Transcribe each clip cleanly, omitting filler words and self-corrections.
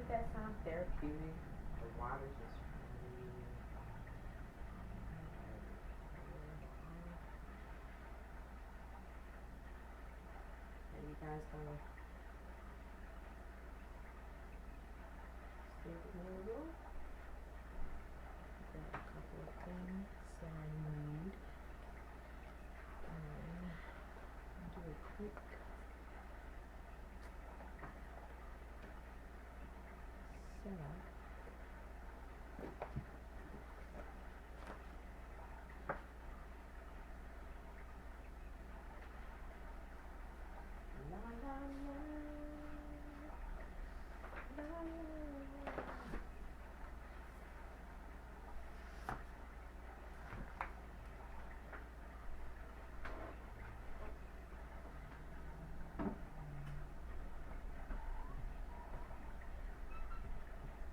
Doesn't that sound therapeutic? The water just really. Are you guys gonna stay with me a little? Got a couple of things that I need. Do a quick setup. La la la. La la la.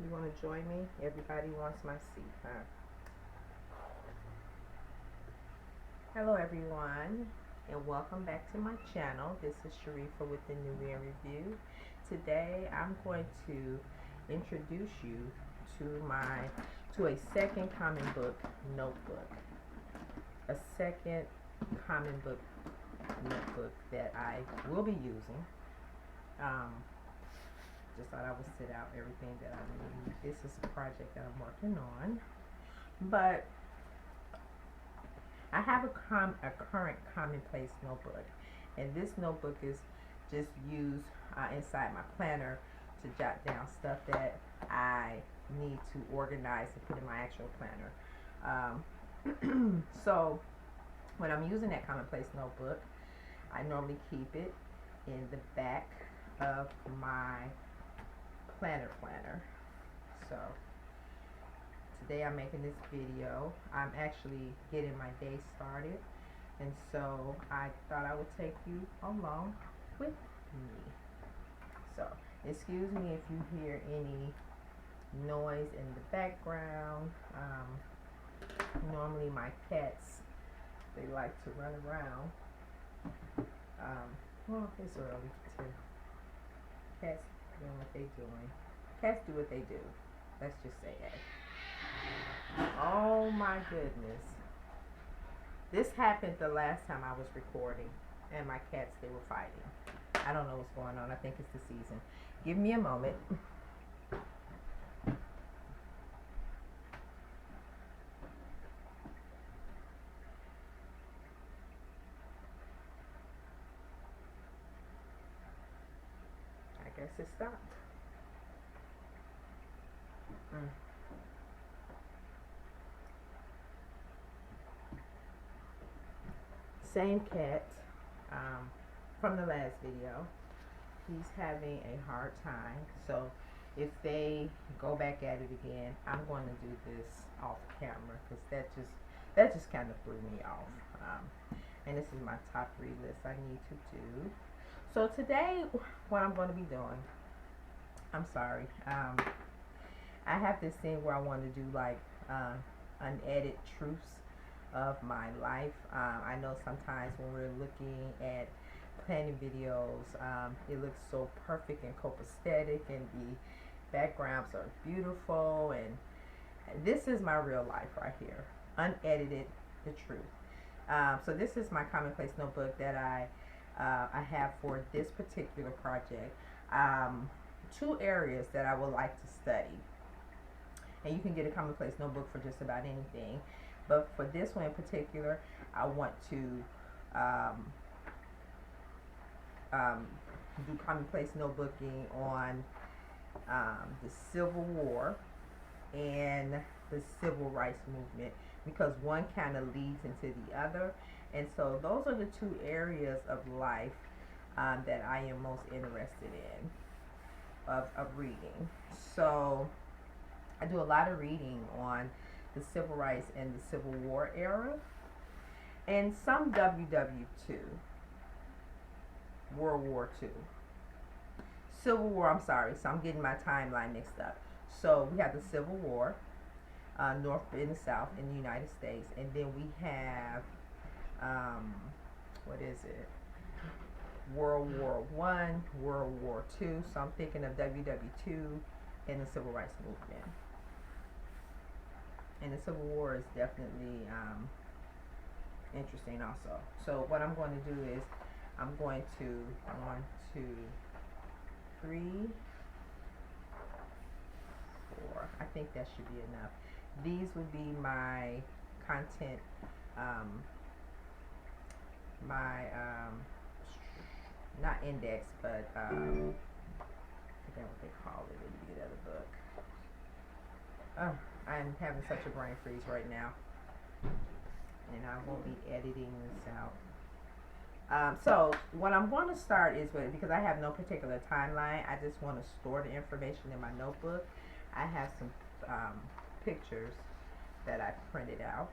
You want to join me? Everybody wants my seat, huh? Hello everyone, and welcome back to my channel. This is Sharifa with the New Year Review. Today I'm going to introduce you to a second common book notebook. A second common book notebook that I will be using. Just thought I would sit out everything that I need. This is a project that I'm working on, but I have a current Commonplace notebook, and this notebook is just used inside my planner to jot down stuff that I need to organize and put in my actual planner. So when I'm using that Commonplace notebook, I normally keep it in the back of my planner. So today I'm making this video. I'm actually getting my day started, and so I thought I would take you along with me. So excuse me if you hear any noise in the background. Normally my cats, they like to run around. Well, it's early too. Cats doing what they doing. Cats do what they do. Let's just say that. Oh my goodness. This happened the last time I was recording, and my cats, they were fighting. I don't know what's going on. I think it's the season. Give me a moment. I guess it stopped. Same cat from the last video. He's having a hard time, so if they go back at it again, I'm going to do this off camera, because that just kind of threw me off. And this is my top 3 list I need to do. So today, what I'm going to be doing, I'm sorry, I have this thing where I want to do like unedited truths of my life. I know sometimes when we're looking at planning videos, it looks so perfect and copacetic, and the backgrounds are beautiful, and this is my real life right here, unedited, the truth. So this is my Commonplace notebook that I have for this particular project. 2 areas that I would like to study, and you can get a Commonplace notebook for just about anything, but for this one in particular, I want to do Commonplace notebooking on the Civil War and the Civil Rights Movement, because one kind of leads into the other, and so those are the 2 areas of life that I am most interested in of reading. So I do a lot of reading on the Civil Rights and the Civil War era, and some WW2, World War II. Civil War, I'm sorry, so I'm getting my timeline mixed up. So we have the Civil War, North and the South in the United States, and then we have, what is it? World War I, World War II, so I'm thinking of WW2, in the Civil Rights Movement. And the Civil War is definitely interesting also. So what I'm going to do is I'm going to 1, 2, 3, 4. I think that should be enough. These would be my content, my not index, but I forget what they call it when you get out of the book. I'm having such a brain freeze right now, and I won't be editing this out. So what I'm going to start is with, because I have no particular timeline, I just want to store the information in my notebook. I have some pictures that I printed out,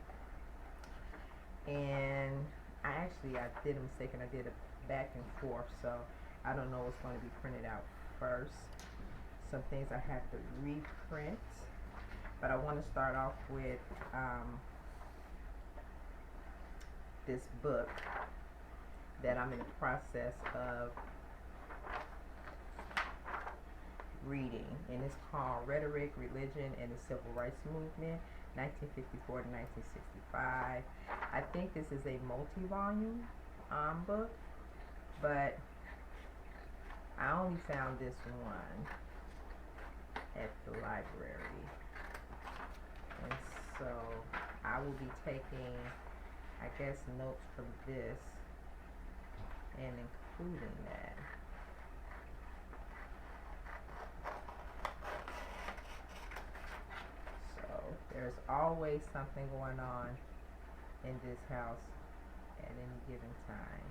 and I did a mistake and I did it back and forth, so I don't know what's going to be printed out first. Some things I have to reprint, but I want to start off with this book that I'm in the process of reading, and it's called Rhetoric, Religion, and the Civil Rights Movement, 1954 to 1965. I think this is a multi-volume book, but I only found this one at the library, and so I will be taking, I guess, notes from this and including that. So there's always something going on in this house at any given time.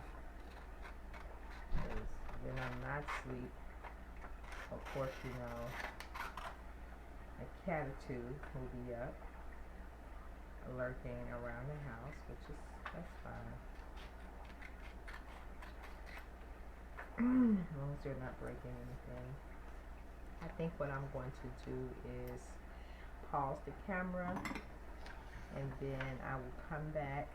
Because when I'm not asleep, of course, you know, a cat or two will be up, lurking around the house, that's fine. As long as they're not breaking anything. I think what I'm going to do is pause the camera, and then I will come back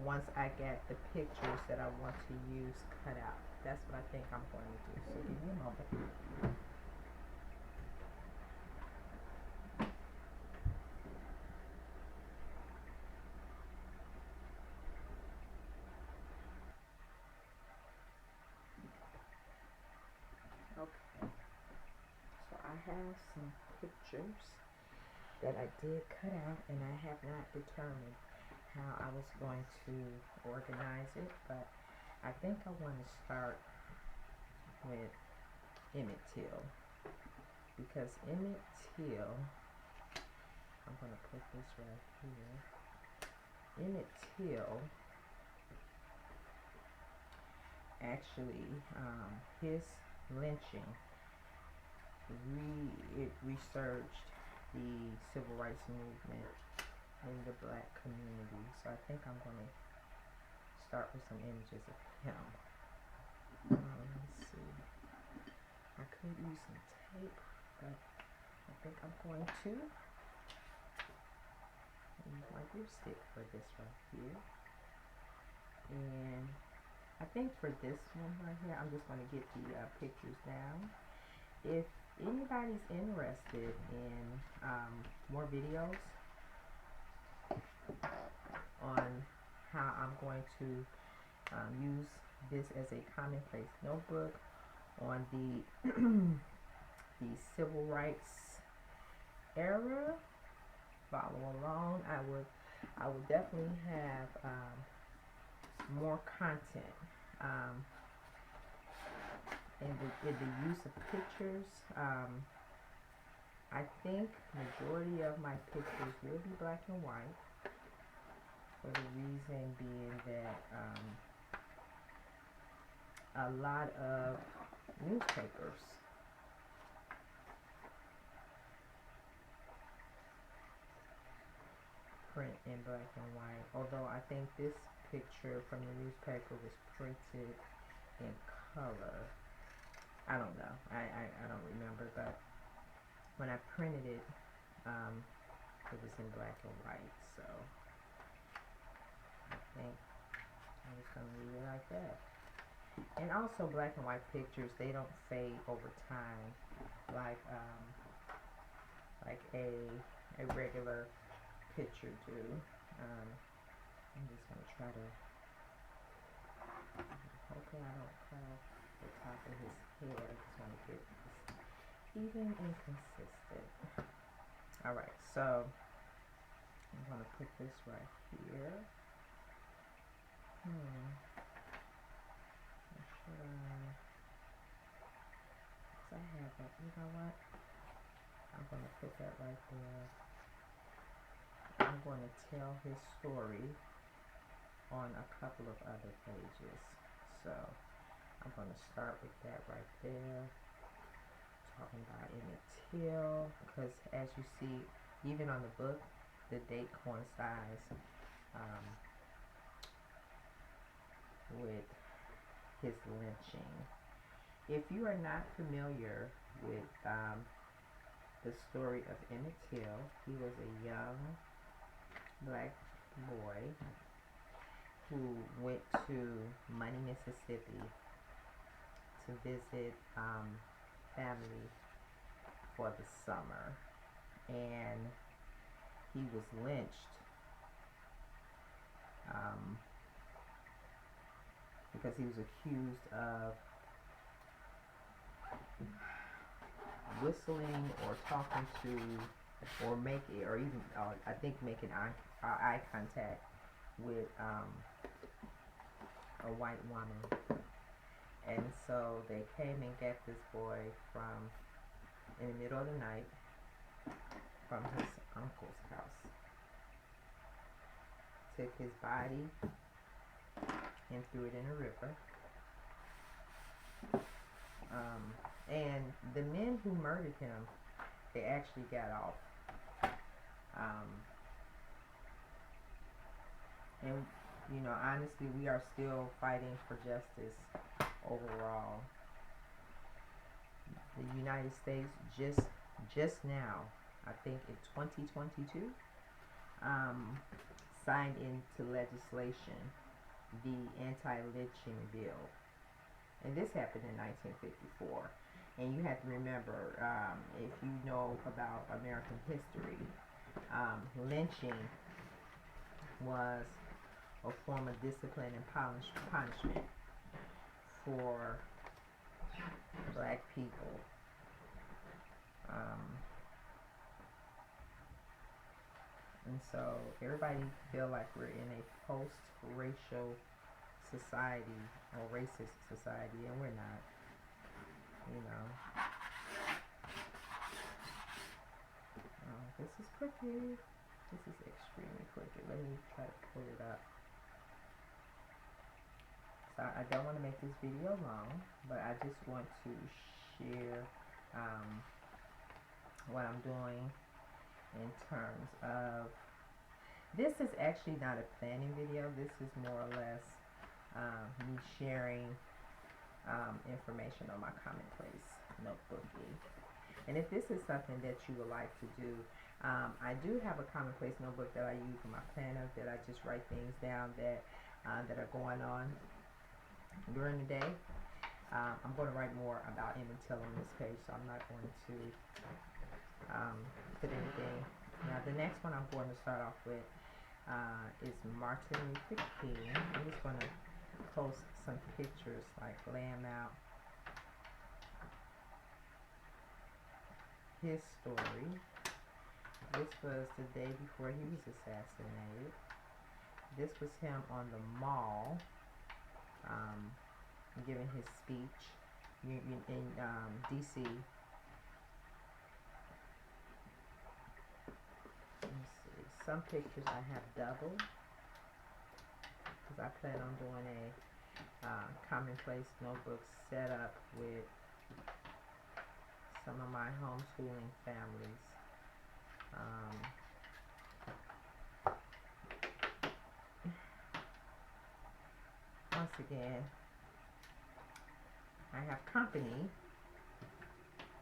once I get the pictures that I want to use cut out. That's what I think I'm going to do. So give me a moment. Okay. So I have some pictures that I did cut out, and I have not determined how I was going to organize it, but I think I want to start with Emmett Till, because Emmett Till, I'm going to put this right here. Emmett Till actually, his lynching researched the civil rights movement in the black community. So I think I'm going to start with some images of him. Let's see. I could use some tape, but I think I'm going to use my glue stick for this right here. And I think for this one right here, I'm just going to get the pictures down. If anybody's interested in more videos on how I'm going to use this as a commonplace notebook on the the civil rights era, follow along. I would definitely have more content. In the use of pictures, I think majority of my pictures will be black and white, for the reason being that a lot of newspapers print in black and white, although I think this picture from the newspaper was printed in color. I don't know. I don't remember, but when I printed it, it was in black and white. So I think I'm just gonna leave it like that. And also, black and white pictures, they don't fade over time like like a regular picture do. I'm just gonna try to, hopefully I don't cut off the top of his head. I just want to get this even and consistent. Alright, so I'm gonna put this right here. I have that, you know what? I'm gonna put that right there. I'm gonna tell his story on a couple of other pages. So I'm gonna start with that right there. Talking about Emmett Till, because as you see, even on the book, the date coincides with his lynching. If you are not familiar with the story of Emmett Till, he was a young black boy who went to Money, Mississippi to visit family for the summer, and he was lynched because he was accused of whistling or talking to, or making, or even I think making eye contact with a white woman. And so they came and got this boy from, in the middle of the night, from his uncle's house. Took his body and threw it in a river. And the men who murdered him, they actually got off. And you know, honestly, we are still fighting for justice overall. The United States just now, I think in 2022, signed into legislation the anti-lynching bill. And this happened in 1954. And you have to remember, if you know about American history, lynching was a form of discipline and punishment for black people. And so everybody feel like we're in a post-racial society or racist society, and we're not, you know. This is crooked. This is extremely crooked. Let me try to pull it up. So I don't want to make this video long, but I just want to share what I'm doing in terms of, this is actually not a planning video. This is more or less me sharing information on my Commonplace Notebook. And if this is something that you would like to do, I do have a Commonplace Notebook that I use in my planner, that I just write things down that are going on during the day. I'm going to write more about Emmett Till on this page, so I'm not going to put anything. Now the next one I'm going to start off with is Martin Luther King. I'm just going to post some pictures, like lay him out. His story. This was the day before he was assassinated. This was him on the Mall, giving his speech in D.C. Let me see. Some pictures I have double, because I plan on doing a Commonplace Notebook setup with some of my homeschooling families. Once again, I have company.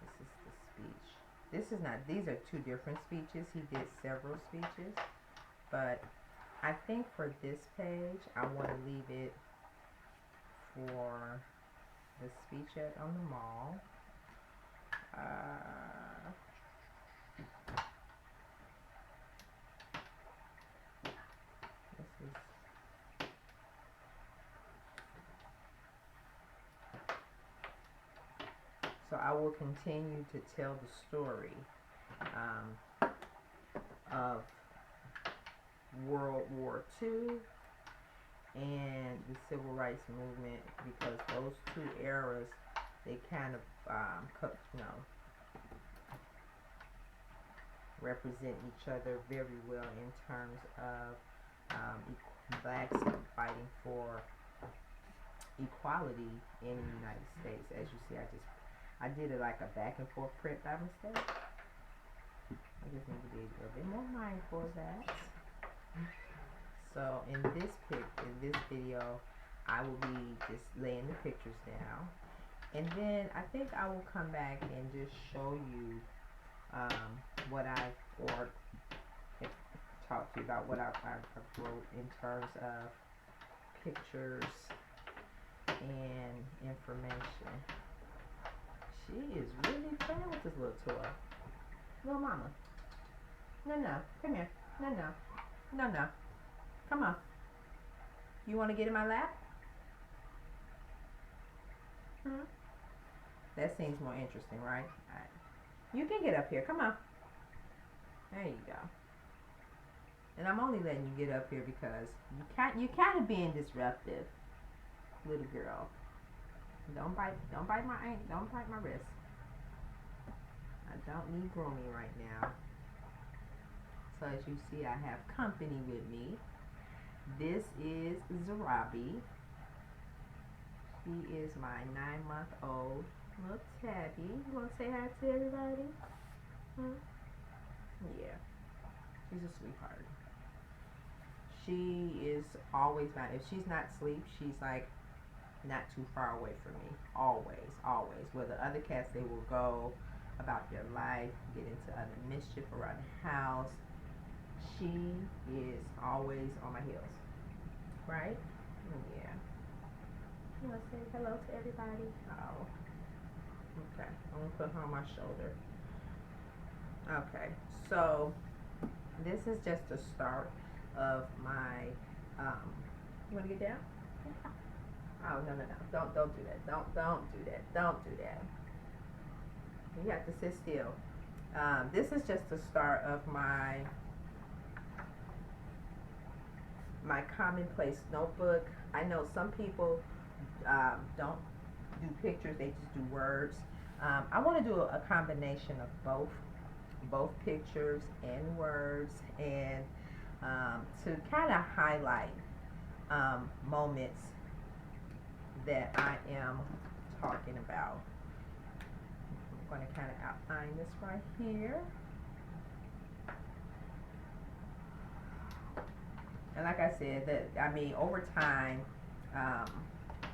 This is the speech. This is not, these are two different speeches. He did several speeches, but I think for this page, I want to leave it for the speech on the Mall. So I will continue to tell the story of World War II and the Civil Rights Movement, because those two eras, they kind of, represent each other very well in terms of blacks fighting for equality in the United States. As you see, I did it like a back and forth print by mistake. I just need to be a little bit more mindful of that. So in this video, I will be just laying the pictures down, and then I think I will come back and just show you what I talk to you about what I wrote in terms of pictures and information. She is really playing with this little toy. Little mama. No, come here. No. Come on. You want to get in my lap? That seems more interesting, right? All right. You can get up here. Come on. There you go. And I'm only letting you get up here because you're kind of being disruptive, little girl. Don't bite my wrist. I don't need grooming right now. So as you see, I have company with me. This is Zarabi. She is my 9-month-old little tabby. You want to say hi to everybody? Yeah. She's a sweetheart. She is always fine. If she's not asleep, she's like not too far away from me. Always. Where the other cats, they will go about their life, get into other mischief around the house. She is always on my heels. Right? Yeah. You want to say hello to everybody? Oh. Okay. I'm going to put her on my shoulder. Okay. So, this is just the start of my, you want to get down? Oh, no. Don't do that. Don't do that. You have to sit still. This is just the start of my Commonplace Notebook. I know some people don't do pictures, they just do words. I want to do a combination of both pictures and words, and to kind of highlight moments that I am talking about. I'm going to kind of outline this right here. And like I said, over time,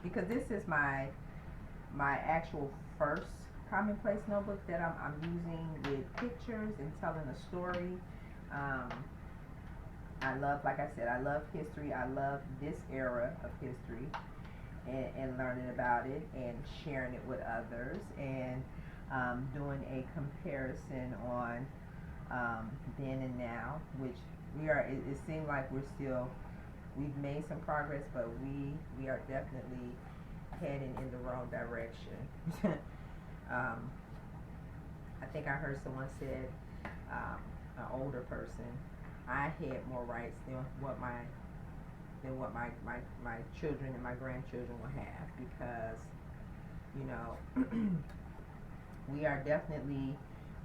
because this is my actual first Commonplace Notebook that I'm using with pictures and telling a story. I love, like I said, I love history. I love this era of history and learning about it and sharing it with others, and doing a comparison on then and now, which it seems like we've made some progress, but we are definitely heading in the wrong direction. I think I heard someone said, an older person, I had more rights than what my children and my grandchildren will have, because we are definitely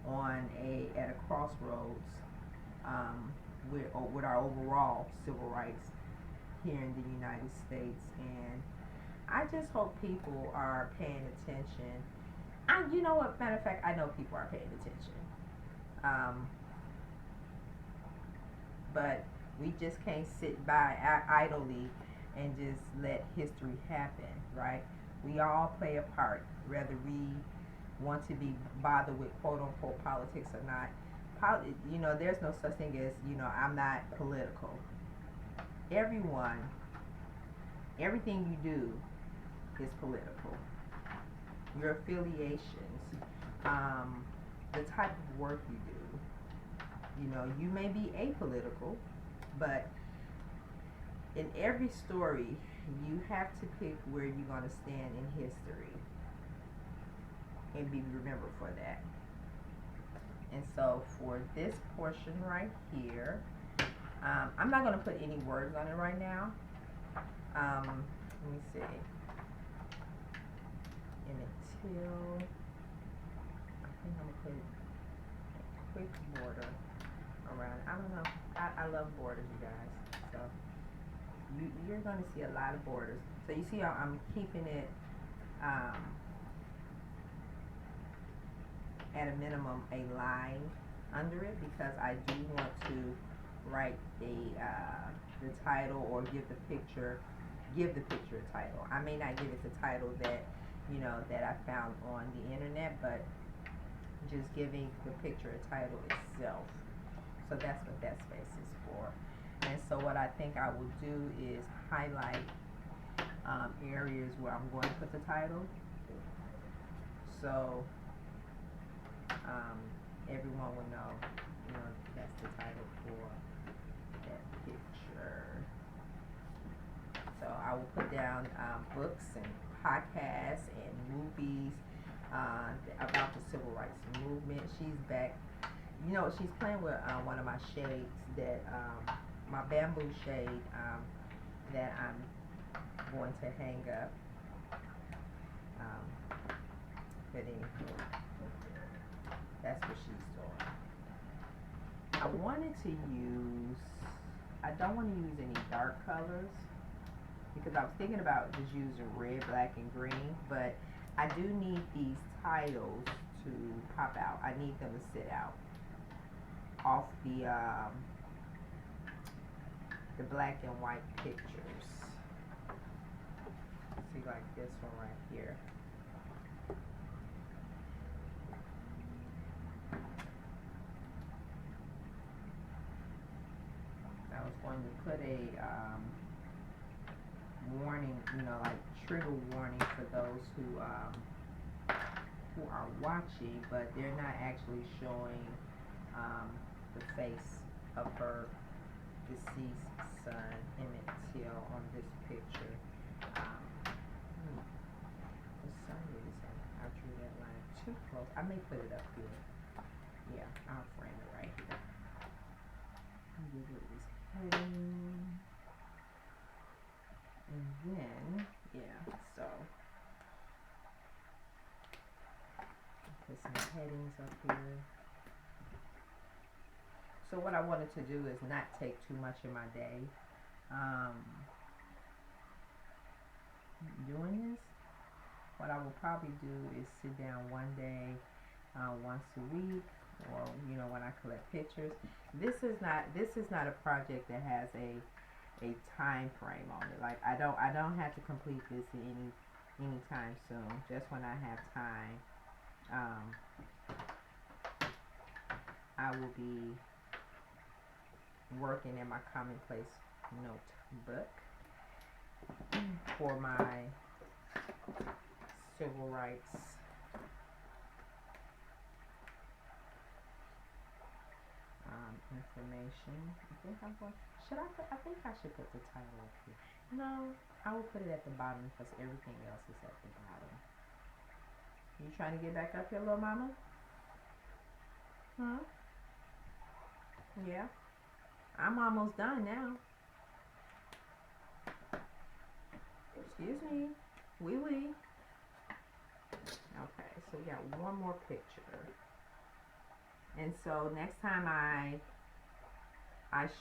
at a crossroads with our overall civil rights here in the United States, and I just hope people are paying attention. You know what, matter of fact, I know people are paying attention, but we just can't sit by idly and just let history happen, right? We all play a part, whether we want to be bothered with quote-unquote politics or not. There's no such thing as, I'm not political. Everything you do is political. Your affiliations, the type of work you do. You may be apolitical, but in every story, you have to pick where you're going to stand in history. and be remembered for that. And so for this portion right here, I'm not going to put any words on it right now. Let me see. Until I think I'm going to put a quick border around. I don't know. I love borders, you guys. So you're going to see a lot of borders. So you see how I'm keeping it at a minimum a line under it, because I do want to write the title, or give the picture a title. I may not give it the title that that I found on the internet, but just giving the picture a title itself. So that's what that space is for. And so what I think I will do is highlight areas where I'm going to put the title, so everyone will know, that's the title for that picture. So I will put down books and podcasts and movies about the civil rights movement. She's back. She's playing with one of my shades, that my bamboo shade, that I'm going to hang up. But anyway, that's what she's doing. I wanted to use, I don't want to use any dark colors, because I was thinking about just using red, black, and green, but I do need these titles to pop out. I need them to sit out off the black and white pictures. See, like this one right here. I was going to put a warning, like trigger warning for those who are watching, but they're not actually showing the face of her deceased son, Emmett Till, on this picture. For some reason, I drew that line too close. I may put it up here. Yeah, I'll frame it right here. Give it this heading. And then, yeah, so put some headings up here. So what I wanted to do is not take too much of my day doing this. What I will probably do is sit down one day, once a week, or when I collect pictures. This is not a project that has a time frame on it. Like I don't have to complete this any time soon. Just when I have time, I will be working in my Commonplace Notebook for my civil rights information. I think I should put the title up here. No, I will put it at the bottom, because everything else is at the bottom. You trying to get back up here, little mama? Yeah. I'm almost done now. Excuse me. Oui. Okay, so we got one more picture. And so next time I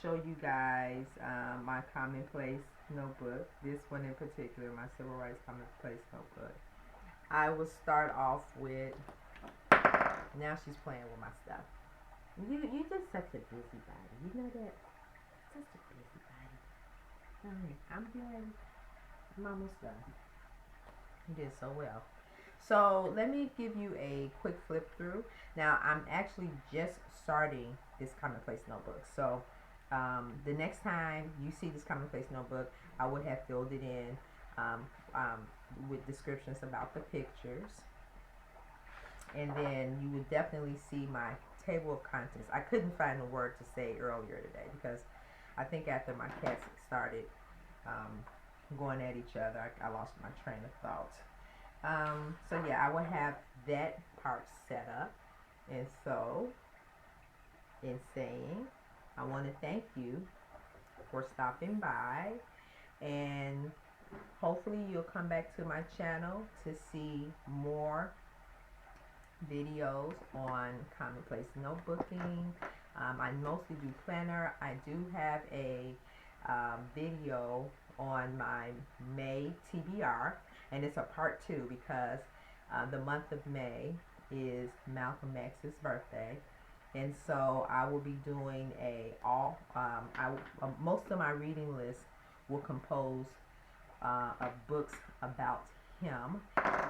show you guys my Commonplace Notebook, this one in particular, my Civil Rights Commonplace Notebook, I will start off with, now she's playing with my stuff. You're just such a busybody. You know that? Such a busybody. Alright, I'm done. I'm almost done. You did so well. So let me give you a quick flip through. Now I'm actually just starting this Commonplace Notebook. So the next time you see this Commonplace Notebook, I would have filled it in with descriptions about the pictures. And then you would definitely see my table of contents. I couldn't find a word to say earlier today, because I think after my cats started going at each other, I lost my train of thought. So yeah, I will have that part set up. And so, in saying, I want to thank you for stopping by, and hopefully you'll come back to my channel to see more videos on Commonplace Notebooking. I mostly do planner. I do have a video on my May TBR, and it's a part 2 because the month of May is Malcolm X's birthday, and so I will be doing most of my reading list will compose of books about him,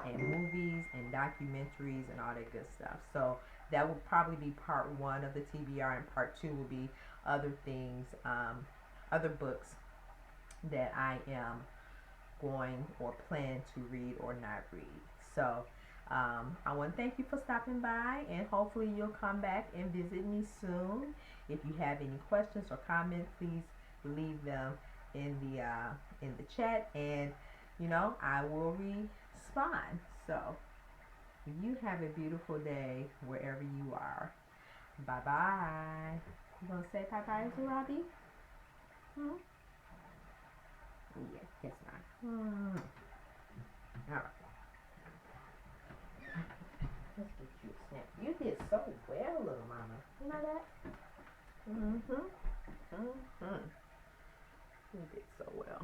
and movies and documentaries and all that good stuff. So that will probably be part 1 of the TBR, and part 2 will be other things, other books that I am going or plan to read or not read. So I want to thank you for stopping by, and hopefully you'll come back and visit me soon. If you have any questions or comments, please leave them in the chat, and I will respond. So you have a beautiful day wherever you are. Bye bye. You gonna say bye bye to Robbie? Yeah, guess not. All right. Let's get you a snack. You did so well, little mama. You know that? You did so well.